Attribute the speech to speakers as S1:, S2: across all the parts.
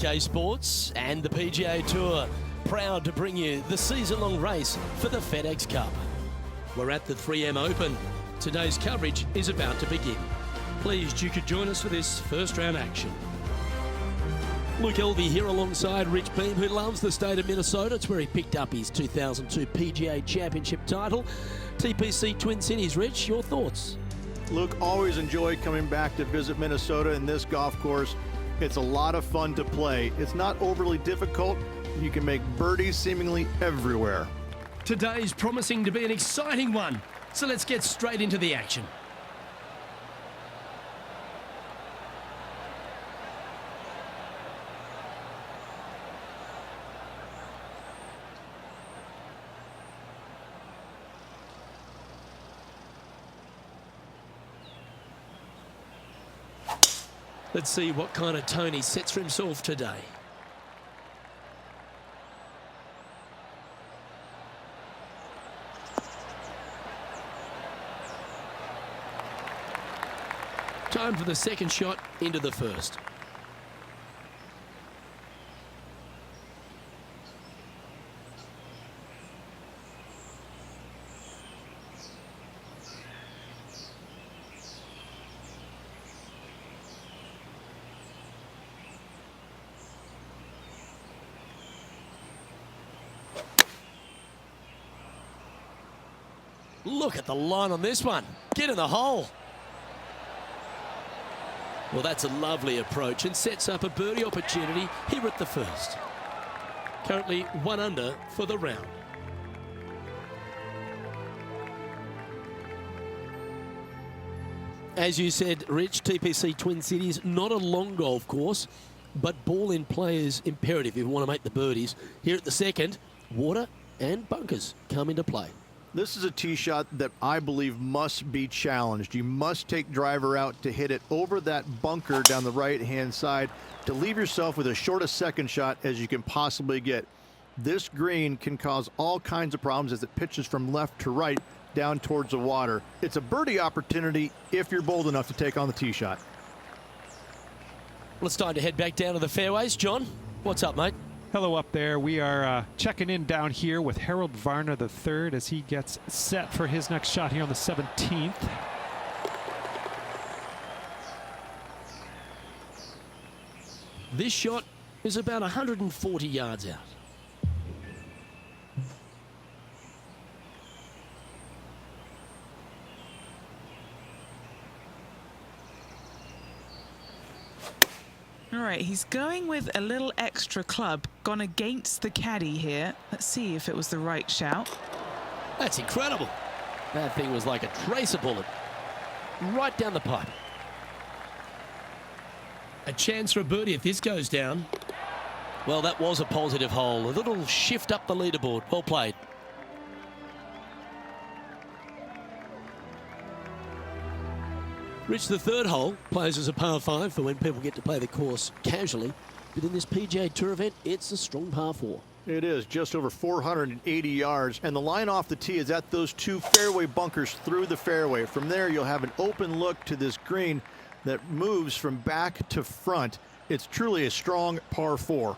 S1: OK Sports and the PGA Tour, proud to bring you the season-long race for the FedEx Cup. We're at the 3M Open. Today's coverage is about to begin. Pleased you could join us for this first round action. Luke Elvey here alongside Rich Beam, who loves the state of Minnesota. It's where he picked up his 2002 PGA Championship title. TPC Twin Cities. Rich, your thoughts?
S2: Luke, always enjoyed coming back to visit Minnesota in this golf course. It's a lot of fun to play. It's not overly difficult. You can make birdies seemingly everywhere.
S1: Today's promising to be an exciting one, so let's get straight into the action. Let's see what kind of tone he sets for himself today. Time for the second shot into the first. Look at the line on this one. Get in the hole. Well, that's a lovely approach and sets up a birdie opportunity here at the first. Currently 1 under for the round. As you said, Rich, TPC Twin Cities, not a long golf course, but ball in play is imperative if you want to make the birdies. Here at the second, water and bunkers come into play.
S2: This is a tee shot that I believe must be challenged. You must take driver out to hit it over that bunker down the right-hand side to leave yourself with as short a second shot as you can possibly get. This green can cause all kinds of problems as it pitches from left to right down towards the water. It's a birdie opportunity if you're bold enough to take on the tee shot.
S1: Well, it's time to head back down to the fairways. John, what's up, mate?
S3: Hello up there. We are checking in down here with Harold Varner III as he gets set for his next shot here on the 17th.
S1: This shot is about 140 yards out.
S4: All right, he's going with a little extra club, gone against the caddy here. Let's see if it was the right shout.
S1: That's incredible. That thing was like a tracer bullet. Right down the pipe. A chance for a birdie if this goes down. Well, that was a positive hole. A little shift up the leaderboard. Well played. Rich, the third hole plays as a par 5 for when people get to play the course casually. But in this PGA Tour event, it's a strong par 4.
S2: It is just over 480 yards, and the line off the tee is at those 2 fairway bunkers through the fairway. From there, you'll have an open look to this green that moves from back to front. It's truly a strong par 4.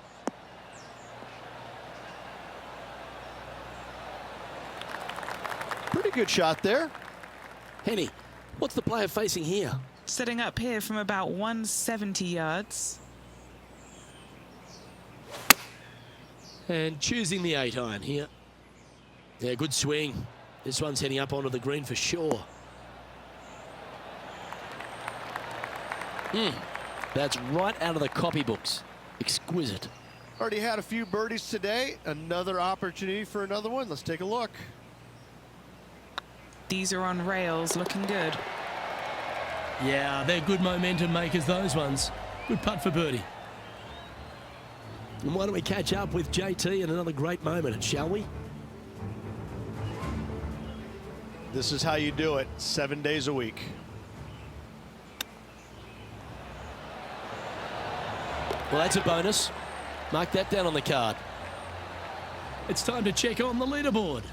S2: Pretty good shot there.
S1: Henny, what's the player facing here?
S4: Setting up here from about 170 yards.
S1: And choosing the 8-iron here. Yeah, good swing. This one's heading up onto the green for sure. That's right out of the copybooks. Exquisite.
S2: Already had a few birdies today. Another opportunity for another one. Let's take a look.
S4: These are on rails, looking good.
S1: Yeah, they're good momentum makers, those ones. Good putt for birdie. And why don't we catch up with JT in another great moment, shall we?
S2: This is how you do it 7 days a week.
S1: Well, that's a bonus. Mark that down on the card. It's time to check on the leaderboard.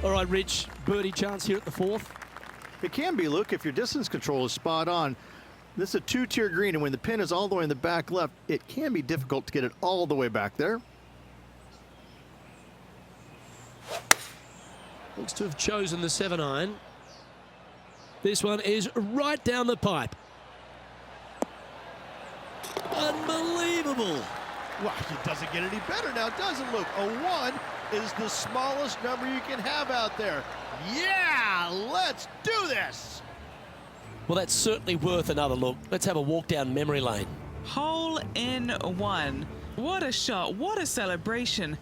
S1: All right, Rich, birdie chance here at the 4th.
S2: It can be, Luke, if your distance control is spot on. This is a 2-tier green, and when the pin is all the way in the back left, it can be difficult to get it all the way back there.
S1: Looks to have chosen the 7-iron. This one is right down the pipe. Unbelievable.
S2: Well, it doesn't get any better now, does it, Luke? A 1 is the smallest number you can have out there. Yeah, let's do this.
S1: Well, that's certainly worth another look. Let's have a walk down memory lane.
S4: Hole in 1. What a shot. What a celebration.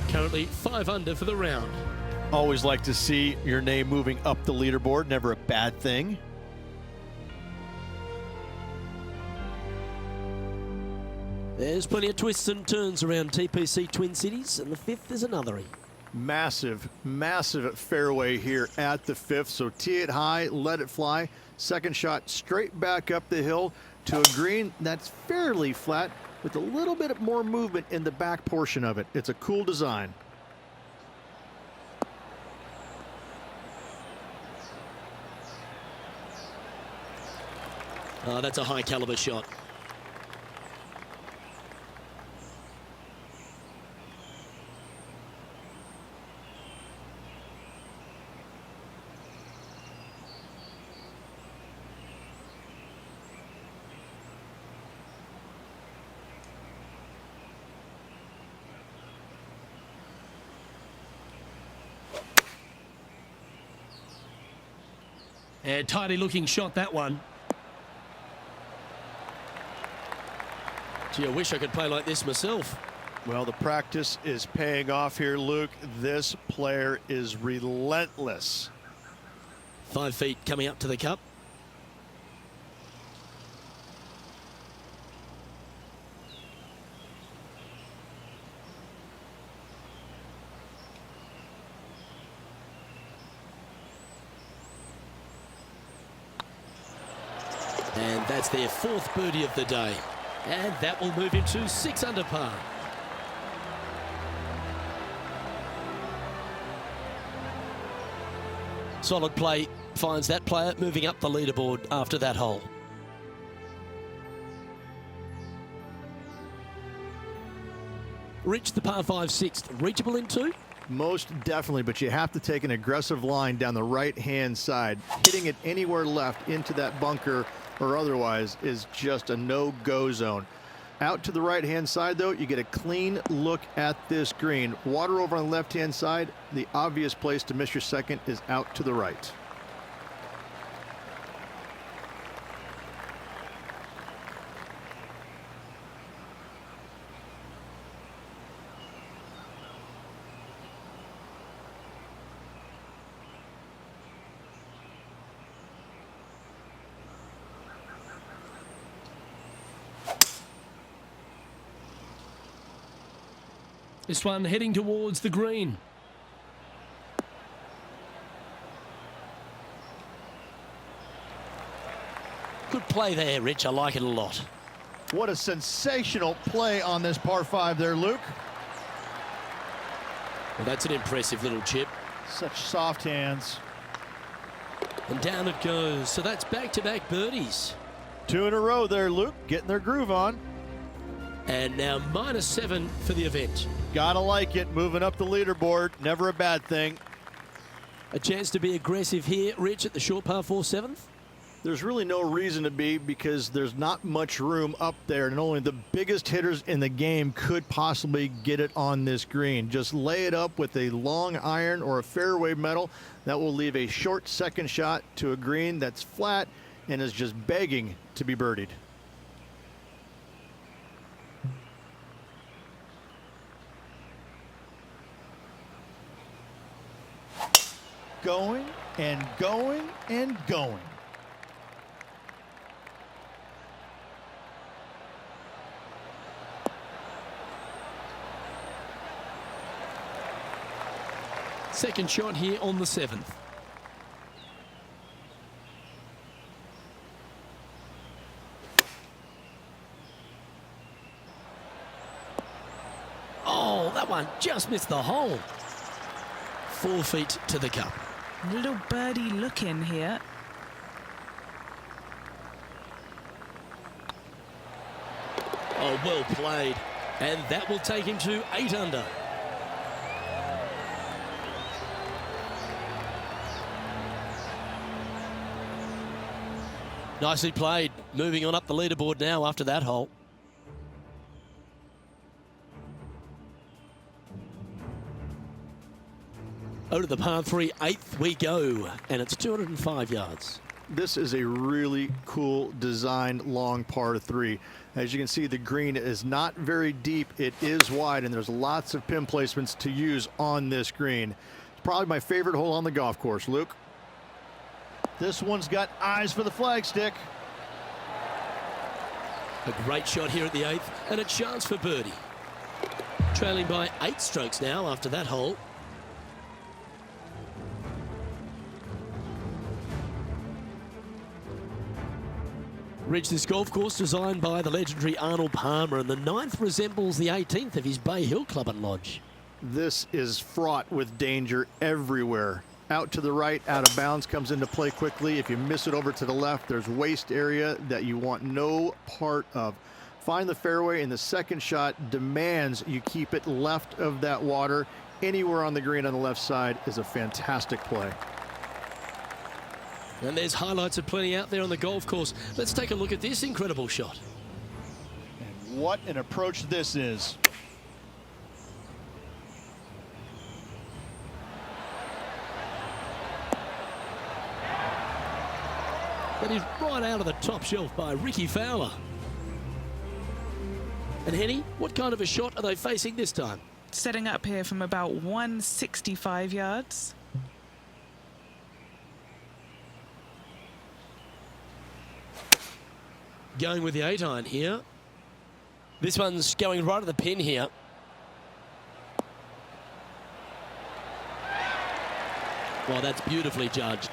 S1: Currently 5 under for the round.
S2: Always like to see your name moving up the leaderboard. Never a bad thing.
S1: There's plenty of twists and turns around TPC Twin Cities, and the 5th is another.
S2: Massive, massive fairway here at the 5th. So tee it high, let it fly. Second shot straight back up the hill to a green that's fairly flat with a little bit more movement in the back portion of it. It's a cool design.
S1: Oh, that's a high caliber shot. And tidy looking shot, that one. Gee, I wish I could play like this myself.
S2: Well, the practice is paying off here, Luke. This player is relentless.
S1: 5 feet coming up to the cup. And that's their 4th birdie of the day. And that will move him to 6 under par. Solid play finds that player moving up the leaderboard after that hole. Rich, the par 5 6th, reachable in 2?
S2: Most definitely, but you have to take an aggressive line down the right-hand side. Hitting it anywhere left into that bunker or otherwise is just a no-go zone. Out to the right-hand side, though, you get a clean look at this green. Water over on the left-hand side. The obvious place to miss your second is out to the right.
S1: This one heading towards the green. Good play there, Rich. I like it a lot.
S2: What a sensational play on this par 5 there, Luke.
S1: Well, that's an impressive little chip.
S2: Such soft hands.
S1: And down it goes. So that's back-to-back birdies.
S2: 2 in a row there, Luke. Getting their groove on.
S1: And now -7 for the event.
S2: Gotta like it. Moving up the leaderboard. Never a bad thing.
S1: A chance to be aggressive here, Rich, at the short par 4 7th.
S2: There's really no reason to be because there's not much room up there, and only the biggest hitters in the game could possibly get it on this green. Just lay it up with a long iron or a fairway metal. That will leave a short second shot to a green that's flat and is just begging to be birdied. Going and going and going.
S1: Second shot here on the 7th. Oh, that one just missed the hole. 4 feet to the cup.
S4: Little birdie look in here.
S1: Oh, well played. And that will take him to 8 under. Nicely played. Moving on up the leaderboard now after that hole. Over to the par 3, 8th we go. And it's 205 yards.
S2: This is a really cool designed long par 3. As you can see, the green is not very deep. It is wide, and there's lots of pin placements to use on this green. It's probably my favorite hole on the golf course. Luke? This one's got eyes for the flagstick.
S1: A great shot here at the 8th, and a chance for birdie. Trailing by 8 strokes now after that hole. Reached this golf course designed by the legendary Arnold Palmer, and the 9th resembles the 18th of his Bay Hill Club and Lodge.
S2: This is fraught with danger everywhere. Out to the right, out of bounds, comes into play quickly. If you miss it over to the left, there's waste area that you want no part of. Find the fairway, and the second shot demands you keep it left of that water. Anywhere on the green on the left side is a fantastic play.
S1: And there's highlights of plenty out there on the golf course. Let's take a look at this incredible shot.
S2: And what an approach this is.
S1: That is right out of the top shelf by Ricky Fowler. And Henny, what kind of a shot are they facing this time?
S4: Setting up here from about 165 yards.
S1: Going with the 8-iron here. This one's going right at the pin here. Well, that's beautifully judged.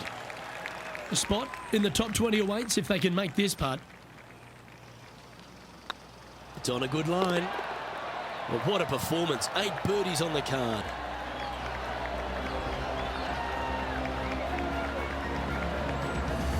S1: A spot in the top 20 awaits if they can make this putt. It's on a good line. Well, what a performance. 8 birdies on the card.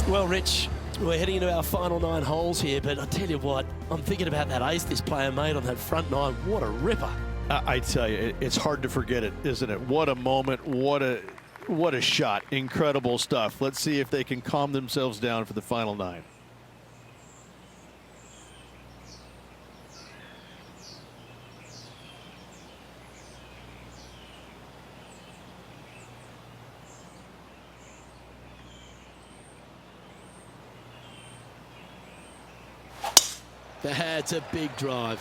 S1: Well, Rich, we're heading into our final 9 holes here, but I tell you what, I'm thinking about that ace this player made on that front 9. What a ripper.
S2: I tell you, it's hard to forget it, isn't it? What a moment, what a shot. Incredible stuff. Let's see if they can calm themselves down for the final 9.
S1: That's a big drive.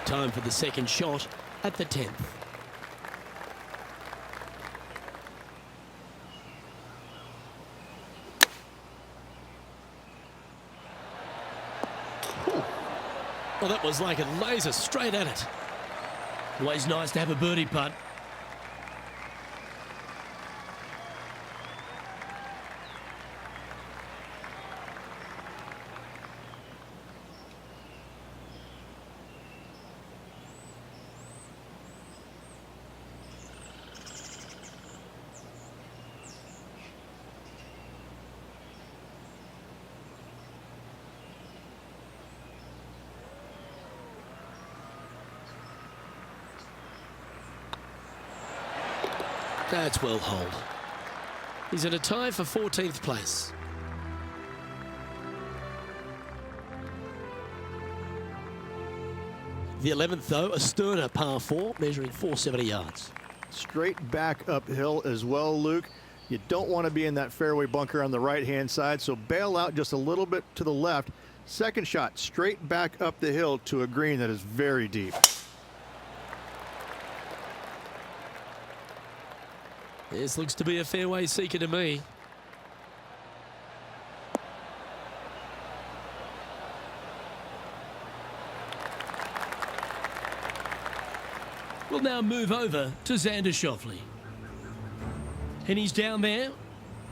S1: Time for the second shot at the 10th. Well, that was like a laser straight at it. Always nice to have a birdie putt. That's well holed. He's in a tie for 14th place. The 11th, though, a sterner par 4, measuring 470 yards.
S2: Straight back uphill as well, Luke. You don't want to be in that fairway bunker on the right-hand side, so bail out just a little bit to the left. Second shot, straight back up the hill to a green that is very deep.
S1: This looks to be a fairway seeker to me. We'll now move over to Xander Schauffele. And he's down there.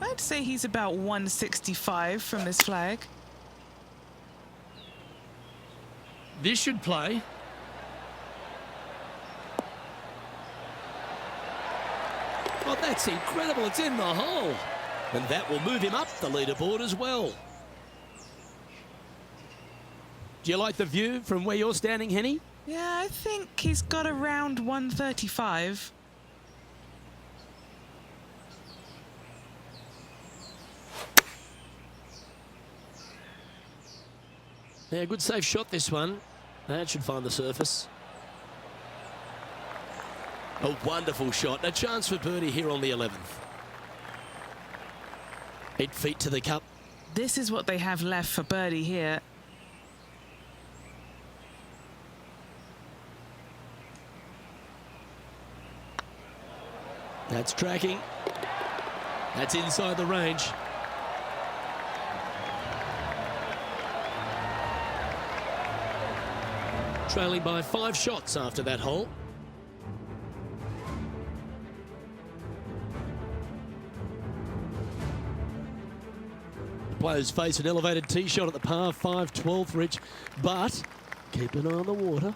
S4: I'd say he's about 165 from this flag.
S1: This should play. Oh, that's incredible. It's in the hole. And that will move him up the leaderboard as well. Do you like the view from where you're standing, Henny?
S4: Yeah, I think he's got around 135.
S1: Yeah, good safe shot, this one. That should find the surface. A wonderful shot. A chance for birdie here on the 11th. 8 feet to the cup.
S4: This is what they have left for birdie here.
S1: That's tracking. That's inside the range. Trailing by 5 shots after that hole. Players face an elevated tee shot at the par 5 12th ridge, but keep an eye on the water.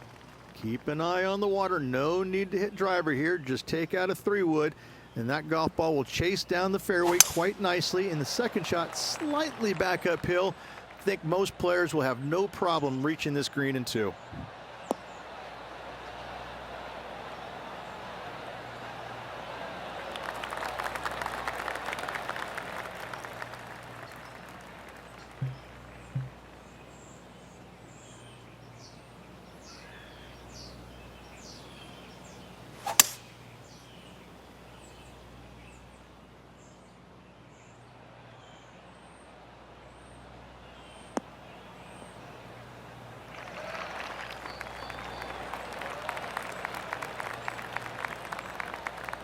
S2: Keep an eye on the water. No need to hit driver here. Just take out a 3-wood, and that golf ball will chase down the fairway quite nicely. And the second shot slightly back uphill. I think most players will have no problem reaching this green in 2.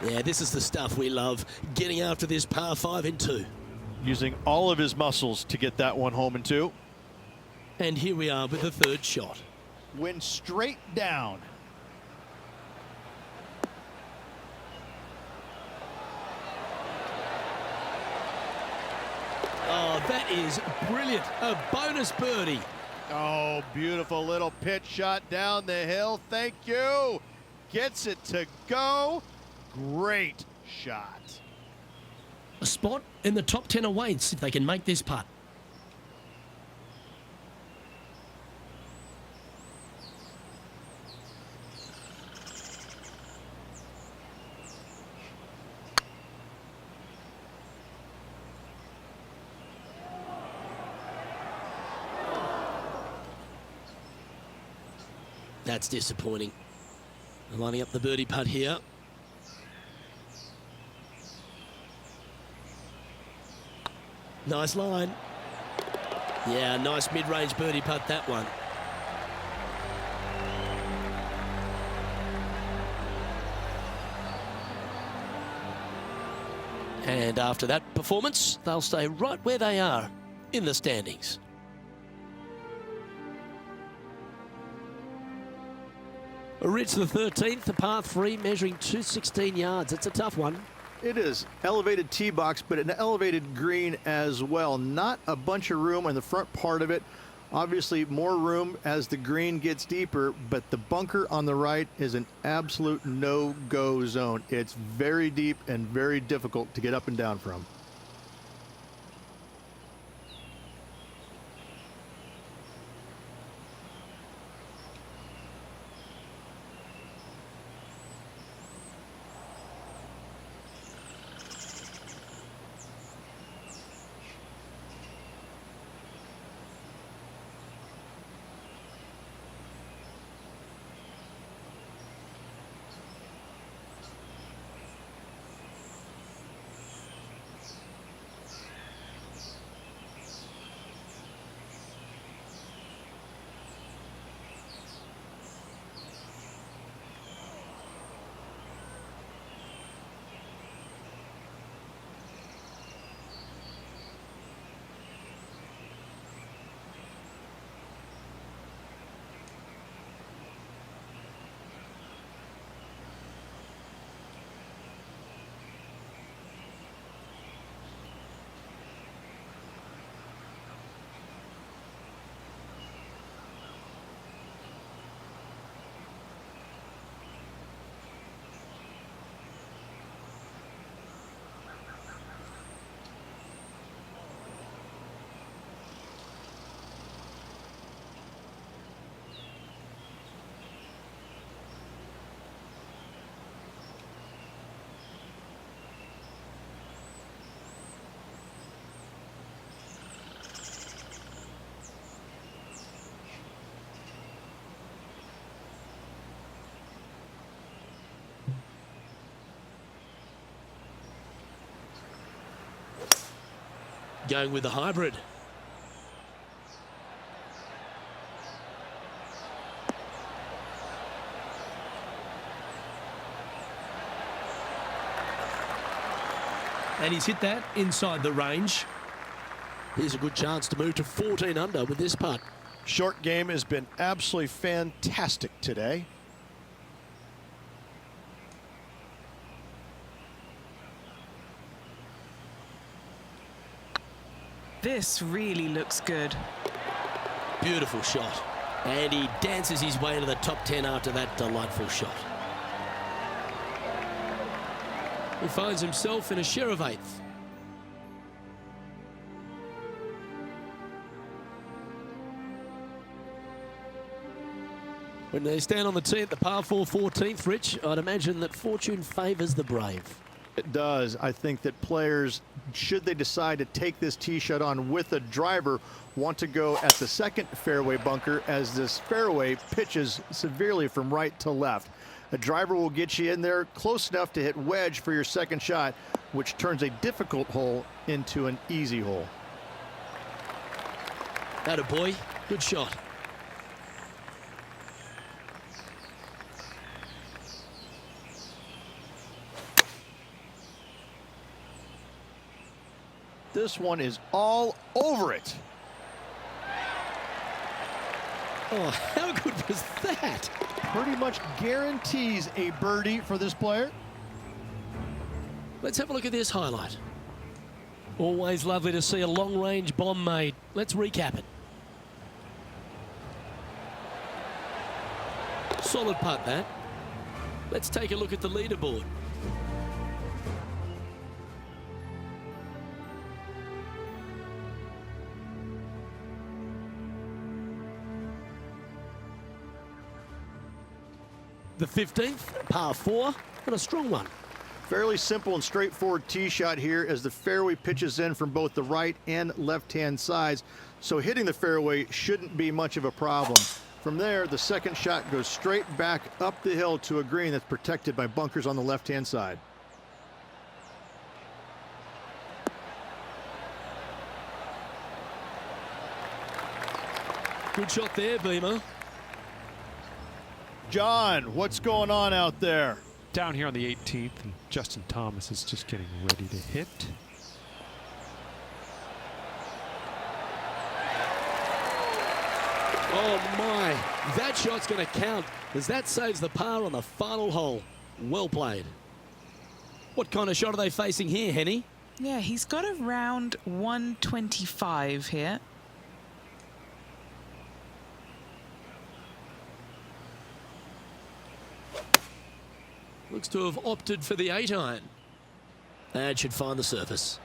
S1: Yeah, this is the stuff we love, getting after this par 5 in 2.
S2: Using all of his muscles to get that one home in 2.
S1: And here we are with the 3rd shot.
S2: Went straight down.
S1: Oh, that is brilliant. A bonus birdie.
S2: Oh, beautiful little pitch shot down the hill. Thank you. Gets it to go. Great shot.
S1: A spot in the top 10 awaits if they can make this putt. That's disappointing. Lining up the birdie putt here. Nice line. Yeah, nice mid-range birdie putt, that one. And after that performance, they'll stay right where they are in the standings. Rich the 13th, the par 3, measuring 216 yards. It's a tough one.
S2: It is elevated tee box, but an elevated green as well. Not a bunch of room on the front part of it. Obviously more room as the green gets deeper, but the bunker on the right is an absolute no-go zone. It's very deep and very difficult to get up and down from.
S1: Going with the hybrid. And he's hit that inside the range. Here's a good chance to move to 14 under with this putt.
S2: Short game has been absolutely fantastic today.
S4: This really looks good.
S1: Beautiful shot. And he dances his way into the top 10 after that delightful shot. He finds himself in a share of 8th. When they stand on the tee at the par 4 14th, Rich, I'd imagine that fortune favours the brave.
S2: It does. I think that players, should they decide to take this tee shot on with a driver, want to go at the second fairway bunker, as this fairway pitches severely from right to left. A driver will get you in there close enough to hit wedge for your second shot, which turns a difficult hole into an easy hole.
S1: Atta boy, good shot.
S2: This one is all over it.
S1: Oh, how good was that?
S2: Pretty much guarantees a birdie for this player.
S1: Let's have a look at this highlight. Always lovely to see a long-range bomb made. Let's recap it. Solid putt, that. Let's take a look at the leaderboard. The 15th, par 4, and a strong one.
S2: Fairly simple and straightforward tee shot here as the fairway pitches in from both the right and left-hand sides. So hitting the fairway shouldn't be much of a problem. From there, the second shot goes straight back up the hill to a green that's protected by bunkers on the left-hand side.
S1: Good shot there, Beamer.
S2: John, what's going on out there?
S3: Down here on the 18th, and Justin Thomas is just getting ready to hit.
S1: Oh my, that shot's going to count as that saves the par on the final hole. Well played. What kind of shot are they facing here, Henny?
S4: Yeah, he's got around 125 here.
S1: Looks to have opted for the 8-iron. That should find the surface.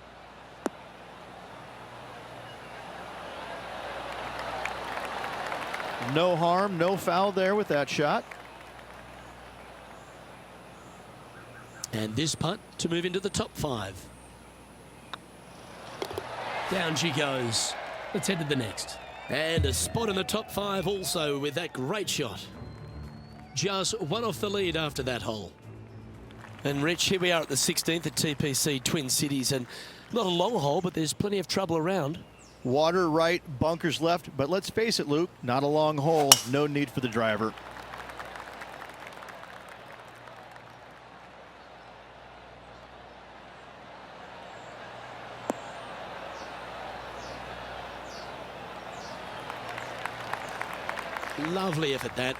S2: No harm, no foul there with that shot.
S1: And this putt to move into the top 5. Down she goes. Let's head to the next. And a spot in the top 5 also with that great shot. Just one off the lead after that hole. And Rich, here we are at the 16th at TPC Twin Cities, and not a long hole, but there's plenty of trouble around.
S2: Water right, bunkers left, but let's face it, Luke, not a long hole, no need for the driver.
S1: Lovely effort, that.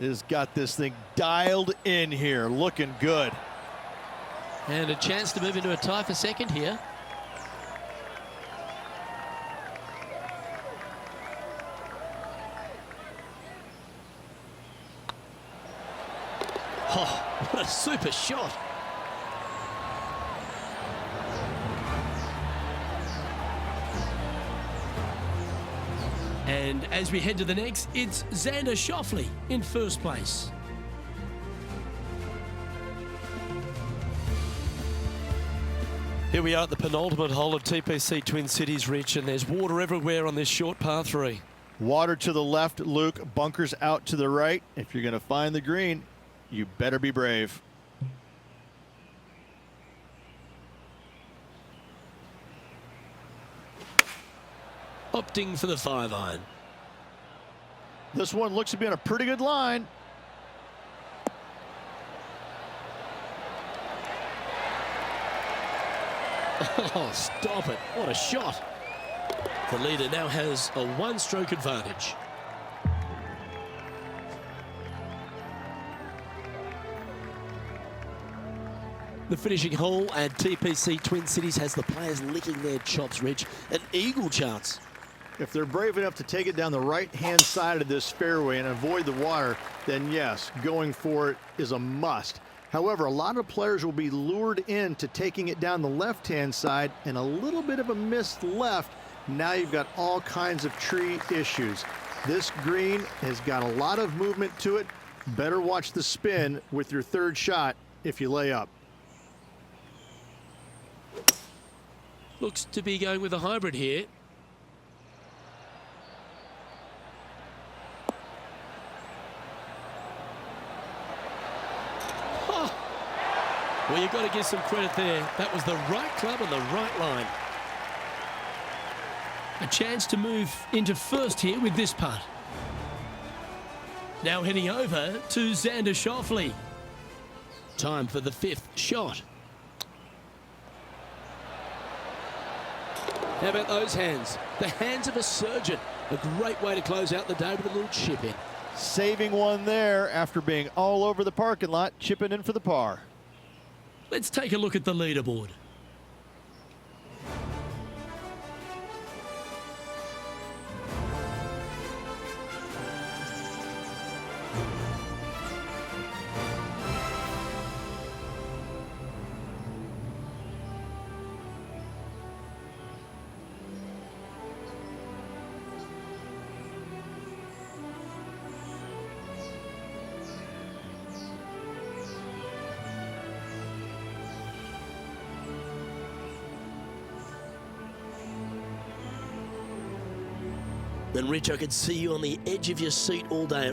S2: has got this thing dialed in here, looking good.
S1: And a chance to move into a tie for second here. Oh, what a super shot. And as we head to the next, it's Xander Schauffele in first place. Here we are at the penultimate hole of TPC Twin Cities, Rich, and there's water everywhere on this short par 3.
S2: Water to the left, Luke. Bunkers out to the right. If you're going to find the green, you better be brave.
S1: Opting for the 5-iron.
S2: This one looks to be on a pretty good line.
S1: Oh, stop it. What a shot. The leader now has a one-stroke advantage. The finishing hole at TPC Twin Cities has the players licking their chops, Rich. An eagle chance.
S2: If they're brave enough to take it down the right-hand side of this fairway and avoid the water, then yes, going for it is a must. However, a lot of players will be lured into taking it down the left-hand side, and a little bit of a missed left. Now you've got all kinds of tree issues. This green has got a lot of movement to it. Better watch the spin with your third shot if you lay up.
S1: Looks to be going with a hybrid here. Oh. Well, you've got to give some credit there. That was the right club on the right line. A chance to move into first here with this putt. Now heading over to Xander Schauffele. Time for the 5th shot. How about those hands? The hands of a surgeon. A great way to close out the day with a little chip in.
S2: Saving one there after being all over the parking lot, chipping in for the par.
S1: Let's take a look at the leaderboard. Then, Rich, I could see you on the edge of your seat all day.